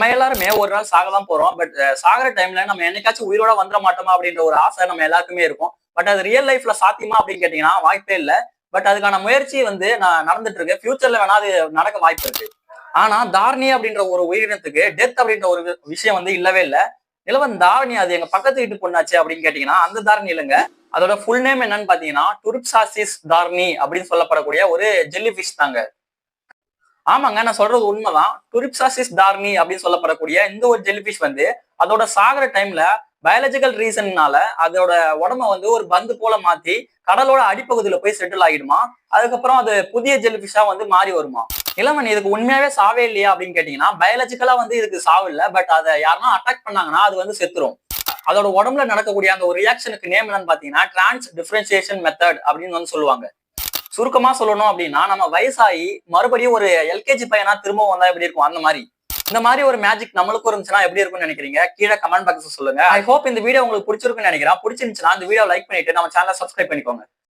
நம்ம எல்லாருமே ஒரு நாள் சாக தான் போறோம். பட் சாகுற டைம்ல நம்ம என்னைக்காச்சும் உயிரோட வந்துட மாட்டோமா அப்படின்ற ஒரு ஆசை நம்ம எல்லாருக்குமே இருக்கும். பட் அது ரியல் லைஃப்ல சாத்தியமா அப்படின்னு கேட்டீங்கன்னா வாய்ப்பே இல்ல. பட் அதுக்கான முயற்சி வந்து நான் நடந்துட்டு இருக்கு. ஃபியூச்சர்ல வேணா அது நடக்க வாய்ப்பு இருக்கு. ஆனா தார்னி அப்படின்ற ஒரு உயிரினத்துக்கு டெத் அப்படின்ற ஒரு விஷயம் வந்து இல்லவே இல்ல. நிலவன் தாரணி அது எங்க பக்கத்து வீட்டு பொண்ணாச்சு அப்படின்னு கேட்டீங்கன்னா அந்த தாரணி இல்லைங்க. அதோட ஃபுல் நேம் என்னன்னு பாத்தீங்கன்னா டுரிப்சாசிஸ் தார்னி அப்படின்னு சொல்லப்படக்கூடிய ஒரு ஜெல்லி ஃபிஷ் தாங்க. ஆமாங்க, நான் சொல்றது உண்மைதான். டுரிப்சாசிஸ் டார்னி அப்படின்னு சொல்லப்படக்கூடிய இந்த ஒரு ஜெல்லிபிஷ் வந்து அதோட சாகுற டைம்ல பயாலஜிக்கல் ரீசன்னால அதோட உடம்ப வந்து ஒரு பந்து போல மாத்தி கடலோட அடிப்பகுதியில போய் செட்டில் ஆகிடுமா. அதுக்கப்புறம் அது புதிய ஜெல்லிபிஷா வந்து மாறி வருமா. இளவன் இதுக்கு உண்மையாவே சாவே இல்லையா அப்படின்னு கேட்டீங்கன்னா பயாலஜிக்கலா வந்து இதுக்கு சாவு இல்லை. பட் அதை யாருன்னா அட்டாக் பண்ணாங்கன்னா அது வந்து செத்துரும். அதோட உடம்புல நடக்கக்கூடிய அந்த ஒரு ரியாக்ஷனுக்கு நேம் என்னன்னு பாத்தீங்கன்னா டிரான்ஸ் டிஃபரன்சியேஷன் மெத்தட் அப்படின்னு வந்து சொல்லுவாங்க. சுருக்கமா சொல்லணும் அப்படின்னா நம்ம வயசாகி மறுபடியும் ஒரு எல்கேஜி பையனா திரும்பவும் வந்தா எப்படி இருக்கும் அந்த மாதிரி. இந்த மாதிரி ஒரு மேஜிக் நம்மளுக்கும் இருந்துச்சுன்னா எப்படி இருக்கும்னு நினைக்கிறீங்க? கீழே கமெண்ட் பாக்ஸ் சொல்லுங்க. ஐ ஹோப் இந்த வீடியோ உங்களுக்கு பிடிச்சிருக்குன்னு நினைக்கிறேன். பிடிச்சிருந்துச்சுன்னா இந்த வீடியோ லைக் பண்ணிட்டு நம்ம சேனலை சப்ஸ்கிரைப் பண்ணிக்கோங்க.